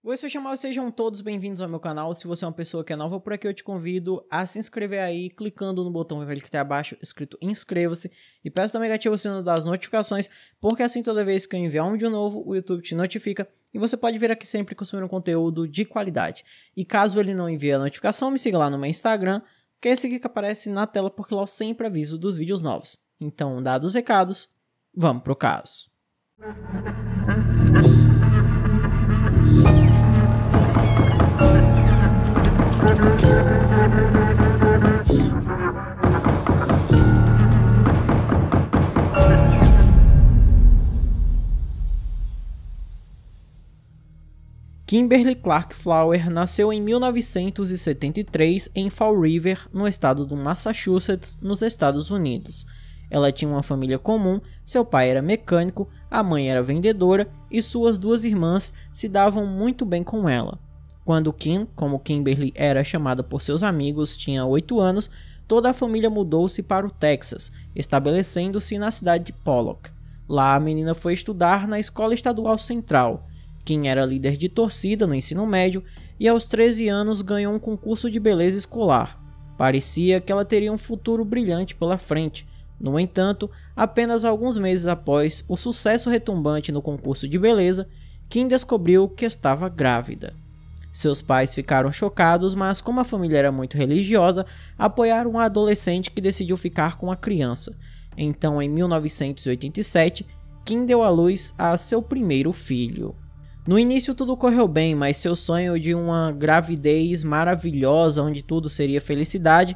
Oi, sou Jamal, sejam todos bem-vindos ao meu canal. Se você é uma pessoa que é nova por aqui, eu te convido a se inscrever aí, clicando no botão vermelho que está abaixo, escrito inscreva-se. E peço também que ative o sino das notificações, porque assim toda vez que eu enviar um vídeo novo, o YouTube te notifica. E você pode vir aqui sempre consumir um conteúdo de qualidade. E caso ele não envie a notificação, me siga lá no meu Instagram, que é esse aqui que aparece na tela, porque lá eu sempre aviso dos vídeos novos. Então, dados os recados, vamos pro caso. Kimberly Clark Flower nasceu em 1973 em Fall River, no estado do Massachusetts, nos Estados Unidos. Ela tinha uma família comum, seu pai era mecânico, a mãe era vendedora e suas duas irmãs se davam muito bem com ela. Quando Kim, como Kimberly era chamada por seus amigos, tinha 8 anos, toda a família mudou-se para o Texas, estabelecendo-se na cidade de Pollock. Lá a menina foi estudar na Escola Estadual Central. Kim era líder de torcida no ensino médio e aos 13 anos ganhou um concurso de beleza escolar. Parecia que ela teria um futuro brilhante pela frente. No entanto, apenas alguns meses após o sucesso retumbante no concurso de beleza, Kim descobriu que estava grávida. Seus pais ficaram chocados, mas como a família era muito religiosa, apoiaram a adolescente que decidiu ficar com a criança. Então, em 1987, Kim deu à luz a seu primeiro filho. No início tudo correu bem, mas seu sonho de uma gravidez maravilhosa, onde tudo seria felicidade,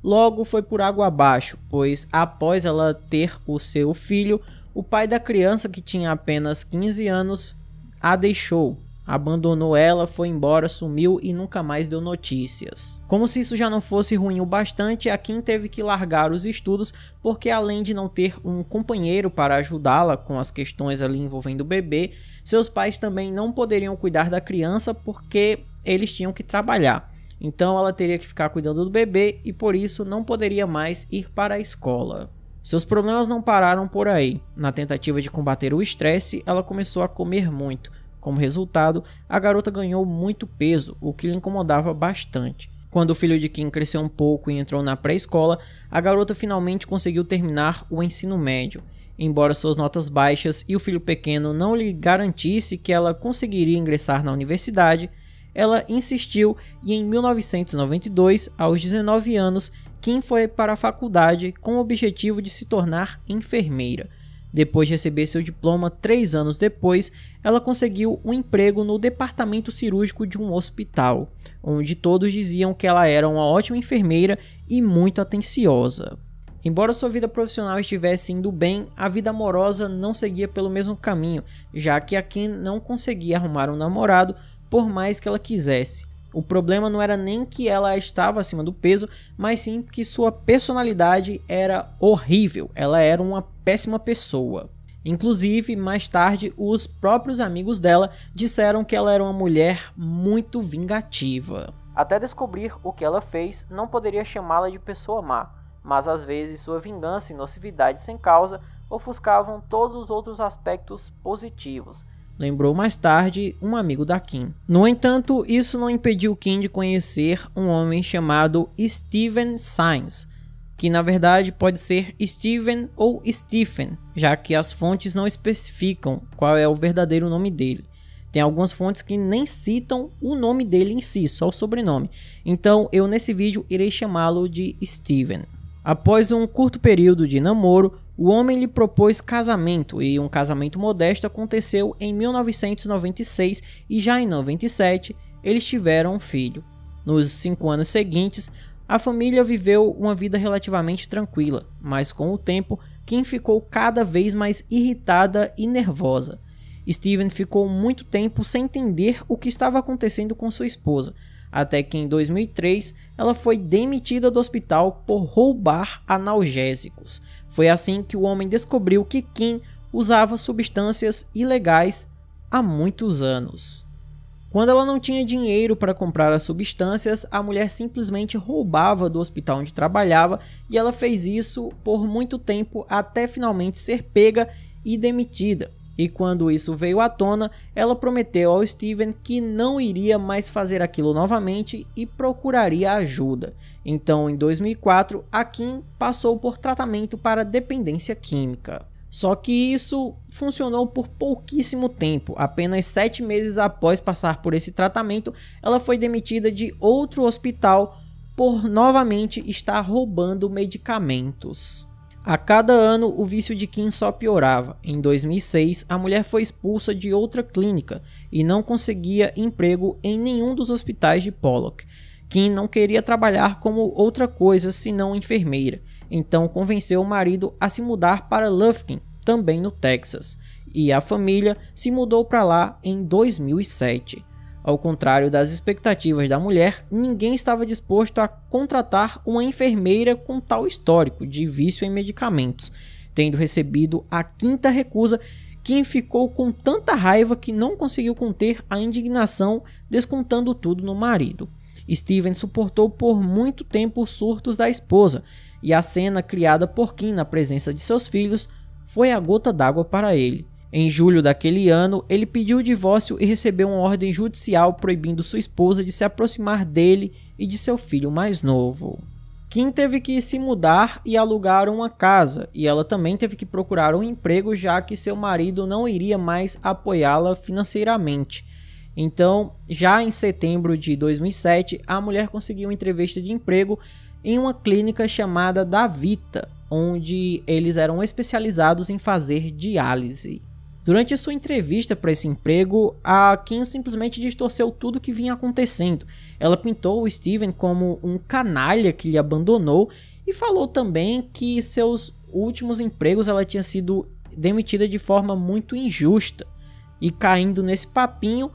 logo foi por água abaixo, pois após ela ter o seu filho, o pai da criança, que tinha apenas 15 anos, a deixou. Abandonou ela, foi embora, sumiu e nunca mais deu notícias. Como se isso já não fosse ruim o bastante, a Kim teve que largar os estudos porque, além de não ter um companheiro para ajudá-la com as questões ali envolvendo o bebê, seus pais também não poderiam cuidar da criança porque eles tinham que trabalhar. Então ela teria que ficar cuidando do bebê e por isso não poderia mais ir para a escola. Seus problemas não pararam por aí. Na tentativa de combater o estresse, ela começou a comer muito. Como resultado, a garota ganhou muito peso, o que lhe incomodava bastante. Quando o filho de Kim cresceu um pouco e entrou na pré-escola, a garota finalmente conseguiu terminar o ensino médio. Embora suas notas baixas e o filho pequeno não lhe garantisse que ela conseguiria ingressar na universidade, ela insistiu e em 1992, aos 19 anos, Kim foi para a faculdade com o objetivo de se tornar enfermeira. Depois de receber seu diploma 3 anos depois, ela conseguiu um emprego no departamento cirúrgico de um hospital, onde todos diziam que ela era uma ótima enfermeira e muito atenciosa. Embora sua vida profissional estivesse indo bem, a vida amorosa não seguia pelo mesmo caminho, já que a Kim não conseguia arrumar um namorado por mais que ela quisesse. O problema não era nem que ela estava acima do peso, mas sim que sua personalidade era horrível, ela era uma péssima pessoa. Inclusive, mais tarde, os próprios amigos dela disseram que ela era uma mulher muito vingativa. Até descobrir o que ela fez, não poderia chamá-la de pessoa má, mas às vezes sua vingança e nocividade sem causa ofuscavam todos os outros aspectos positivos. Lembrou mais tarde um amigo da Kim. No entanto, isso não impediu Kim de conhecer um homem chamado Steven Saenz, que na verdade pode ser Steven ou Stephen, já que as fontes não especificam qual é o verdadeiro nome dele. Tem algumas fontes que nem citam o nome dele em si, só o sobrenome. Então eu nesse vídeo irei chamá-lo de Steven. Após um curto período de namoro, o homem lhe propôs casamento e um casamento modesto aconteceu em 1996 e já em 97 eles tiveram um filho. Nos 5 anos seguintes, a família viveu uma vida relativamente tranquila, mas com o tempo, Kim ficou cada vez mais irritada e nervosa. Steven ficou muito tempo sem entender o que estava acontecendo com sua esposa, até que em 2003 ela foi demitida do hospital por roubar analgésicos. Foi assim que o homem descobriu que Kim usava substâncias ilegais há muitos anos. Quando ela não tinha dinheiro para comprar as substâncias, a mulher simplesmente roubava do hospital onde trabalhava e ela fez isso por muito tempo até finalmente ser pega e demitida. E quando isso veio à tona, ela prometeu ao Steven que não iria mais fazer aquilo novamente e procuraria ajuda. Então, em 2004, a Kim passou por tratamento para dependência química. Só que isso funcionou por pouquíssimo tempo. Apenas 7 meses após passar por esse tratamento, ela foi demitida de outro hospital por novamente estar roubando medicamentos. A cada ano, o vício de Kim só piorava. Em 2006, a mulher foi expulsa de outra clínica e não conseguia emprego em nenhum dos hospitais de Pollock. Kim não queria trabalhar como outra coisa senão enfermeira, então convenceu o marido a se mudar para Lufkin, também no Texas, e a família se mudou para lá em 2007. Ao contrário das expectativas da mulher, ninguém estava disposto a contratar uma enfermeira com tal histórico de vício em medicamentos. Tendo recebido a 5ª recusa, Kim ficou com tanta raiva que não conseguiu conter a indignação, descontando tudo no marido. Steven suportou por muito tempo os surtos da esposa, e a cena criada por Kim na presença de seus filhos foi a gota d'água para ele. Em julho daquele ano, ele pediu o divórcio e recebeu uma ordem judicial proibindo sua esposa de se aproximar dele e de seu filho mais novo. Kim teve que se mudar e alugar uma casa, e ela também teve que procurar um emprego, já que seu marido não iria mais apoiá-la financeiramente. Então, já em setembro de 2007, a mulher conseguiu uma entrevista de emprego em uma clínica chamada Davita, onde eles eram especializados em fazer diálise. Durante sua entrevista para esse emprego, a Kim simplesmente distorceu tudo o que vinha acontecendo. Ela pintou o Steven como um canalha que lhe abandonou e falou também que seus últimos empregos ela tinha sido demitida de forma muito injusta. E caindo nesse papinho,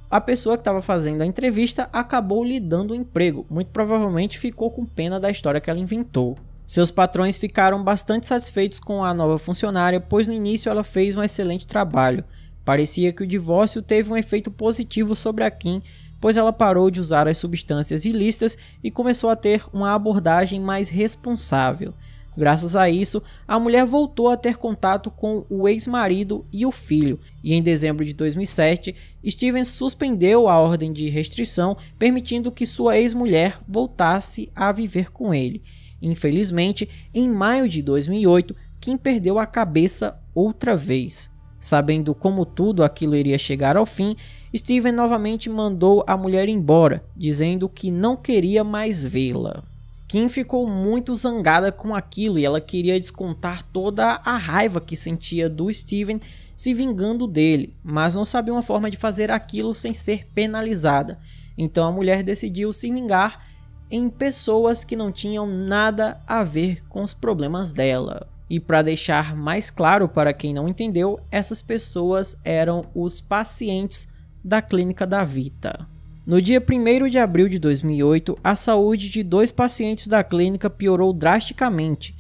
a pessoa que estava fazendo a entrevista acabou lhe dando um emprego. Muito provavelmente ficou com pena da história que ela inventou. Seus patrões ficaram bastante satisfeitos com a nova funcionária, pois no início ela fez um excelente trabalho. Parecia que o divórcio teve um efeito positivo sobre a Kim, pois ela parou de usar as substâncias ilícitas e começou a ter uma abordagem mais responsável. Graças a isso, a mulher voltou a ter contato com o ex-marido e o filho, e em dezembro de 2007, Steven suspendeu a ordem de restrição, permitindo que sua ex-mulher voltasse a viver com ele. Infelizmente, em maio de 2008, Kim perdeu a cabeça outra vez. Sabendo como tudo aquilo iria chegar ao fim, Steven novamente mandou a mulher embora, dizendo que não queria mais vê-la. Kim ficou muito zangada com aquilo e ela queria descontar toda a raiva que sentia do Steven se vingando dele, mas não sabia uma forma de fazer aquilo sem ser penalizada. Então a mulher decidiu se vingar em pessoas que não tinham nada a ver com os problemas dela. E para deixar mais claro para quem não entendeu, essas pessoas eram os pacientes da clínica Davita. No dia 1º de abril de 2008, a saúde de 2 pacientes da clínica piorou drasticamente,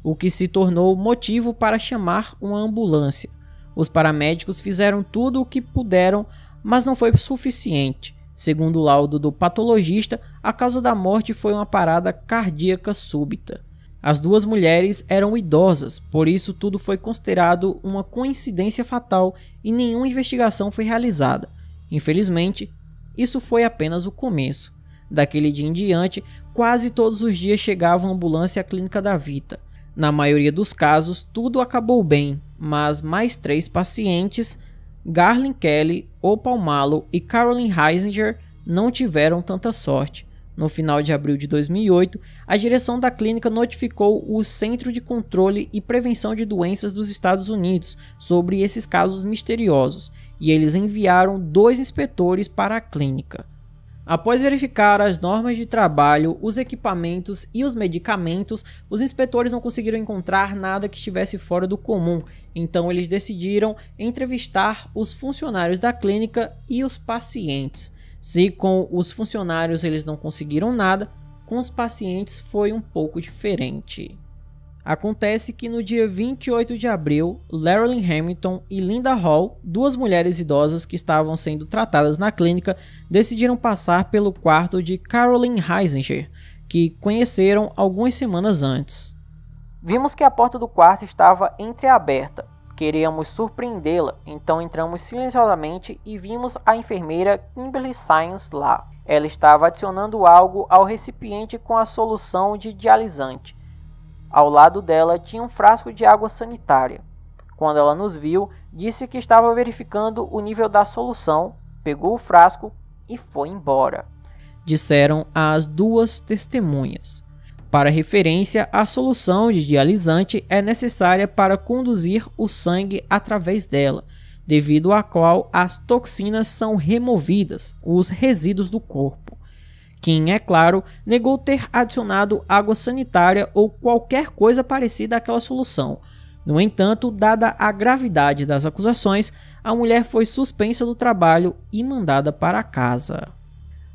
o que se tornou motivo para chamar uma ambulância. Os paramédicos fizeram tudo o que puderam, mas não foi suficiente. Segundo o laudo do patologista, a causa da morte foi uma parada cardíaca súbita. As 2 mulheres eram idosas, por isso tudo foi considerado uma coincidência fatal e nenhuma investigação foi realizada. Infelizmente, isso foi apenas o começo. Daquele dia em diante, quase todos os dias chegava uma ambulância à clínica Davita. Na maioria dos casos, tudo acabou bem, mas mais 3 pacientes, Garlin Kelly, Opal Malo e Caroline Heisinger, não tiveram tanta sorte. No final de abril de 2008, a direção da clínica notificou o Centro de Controle e Prevenção de Doenças dos Estados Unidos sobre esses casos misteriosos, e eles enviaram 2 inspetores para a clínica. Após verificar as normas de trabalho, os equipamentos e os medicamentos, os inspetores não conseguiram encontrar nada que estivesse fora do comum, então eles decidiram entrevistar os funcionários da clínica e os pacientes. Se com os funcionários eles não conseguiram nada, com os pacientes foi um pouco diferente. Acontece que no dia 28 de abril, Laralyn Hamilton e Linda Hall, 2 mulheres idosas que estavam sendo tratadas na clínica, decidiram passar pelo quarto de Caroline Heisinger, que conheceram algumas semanas antes. Vimos que a porta do quarto estava entreaberta. Queríamos surpreendê-la, então entramos silenciosamente e vimos a enfermeira Kimberly Saenz lá. Ela estava adicionando algo ao recipiente com a solução de dialisante. Ao lado dela tinha um frasco de água sanitária. Quando ela nos viu, disse que estava verificando o nível da solução, pegou o frasco e foi embora, disseram as duas testemunhas. Para referência, a solução de dialisante é necessária para conduzir o sangue através dela, devido à qual as toxinas são removidas, os resíduos do corpo. Kim, é claro, negou ter adicionado água sanitária ou qualquer coisa parecida àquela solução. No entanto, dada a gravidade das acusações, a mulher foi suspensa do trabalho e mandada para casa.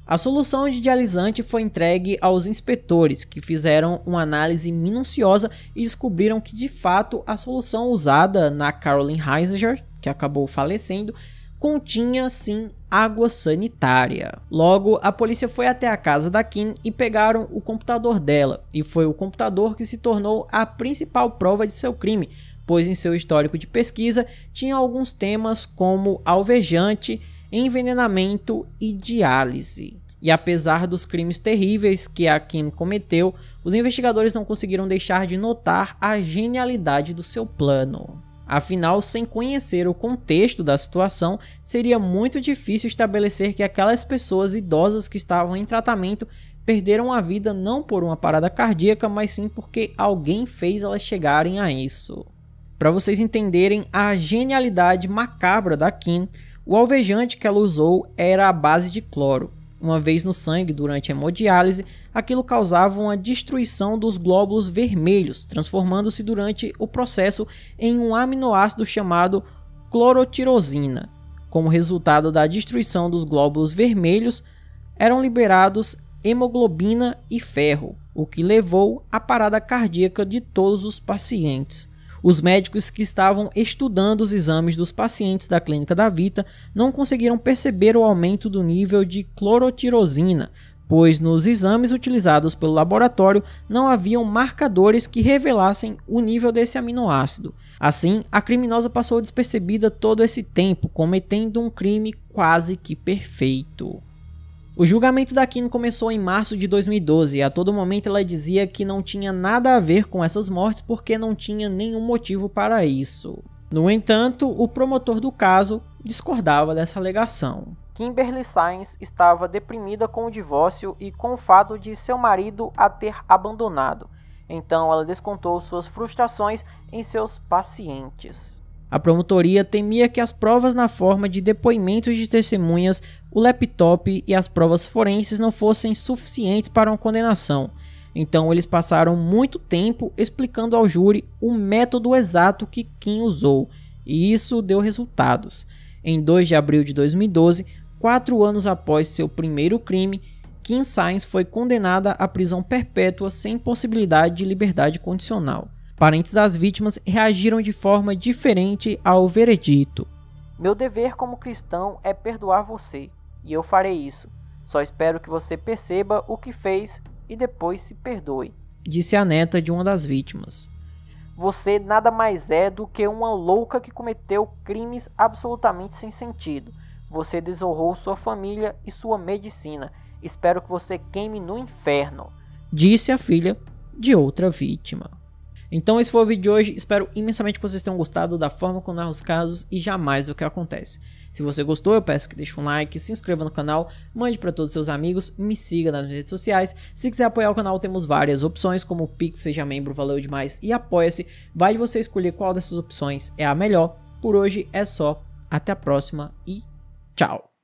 A solução de dialisante foi entregue aos inspetores, que fizeram uma análise minuciosa e descobriram que, de fato, a solução usada na Caroline Heisinger, que acabou falecendo, continha sim água sanitária. Logo, a polícia foi até a casa da Kim e pegaram o computador dela, e foi o computador que se tornou a principal prova de seu crime, pois em seu histórico de pesquisa tinha alguns temas como alvejante, envenenamento e diálise. E apesar dos crimes terríveis que a Kim cometeu, os investigadores não conseguiram deixar de notar a genialidade do seu plano. Afinal, sem conhecer o contexto da situação, seria muito difícil estabelecer que aquelas pessoas idosas que estavam em tratamento perderam a vida não por uma parada cardíaca, mas sim porque alguém fez elas chegarem a isso. Para vocês entenderem a genialidade macabra da Kim, o alvejante que ela usou era a base de cloro. Uma vez no sangue durante a hemodiálise, aquilo causava uma destruição dos glóbulos vermelhos, transformando-se durante o processo em um aminoácido chamado clorotirosina. Como resultado da destruição dos glóbulos vermelhos, eram liberados hemoglobina e ferro, o que levou à parada cardíaca de todos os pacientes. Os médicos que estavam estudando os exames dos pacientes da clínica da Vita não conseguiram perceber o aumento do nível de clorotirosina, pois nos exames utilizados pelo laboratório não haviam marcadores que revelassem o nível desse aminoácido. Assim, a criminosa passou despercebida todo esse tempo, cometendo um crime quase que perfeito. O julgamento da Kim começou em março de 2012 e a todo momento ela dizia que não tinha nada a ver com essas mortes porque não tinha nenhum motivo para isso. No entanto, o promotor do caso discordava dessa alegação. Kimberly Saenz estava deprimida com o divórcio e com o fato de seu marido a ter abandonado, então ela descontou suas frustrações em seus pacientes. A promotoria temia que as provas na forma de depoimentos de testemunhas, o laptop e as provas forenses não fossem suficientes para uma condenação. Então eles passaram muito tempo explicando ao júri o método exato que Kim usou, e isso deu resultados. Em 2 de abril de 2012, 4 anos após seu primeiro crime, Kim Saenz foi condenada à prisão perpétua sem possibilidade de liberdade condicional. Parentes das vítimas reagiram de forma diferente ao veredito. Meu dever como cristão é perdoar você, e eu farei isso. Só espero que você perceba o que fez e depois se perdoe, disse a neta de uma das vítimas. Você nada mais é do que uma louca que cometeu crimes absolutamente sem sentido. Você desonrou sua família e sua medicina. Espero que você queime no inferno, disse a filha de outra vítima. Então esse foi o vídeo de hoje, espero imensamente que vocês tenham gostado da forma como narro os casos e jamais do que acontece. Se você gostou, eu peço que deixe um like, se inscreva no canal, mande para todos os seus amigos, me siga nas redes sociais. Se quiser apoiar o canal, temos várias opções, como o Pix, seja membro, valeu demais, e apoia-se. Vai de você escolher qual dessas opções é a melhor. Por hoje é só, até a próxima e tchau!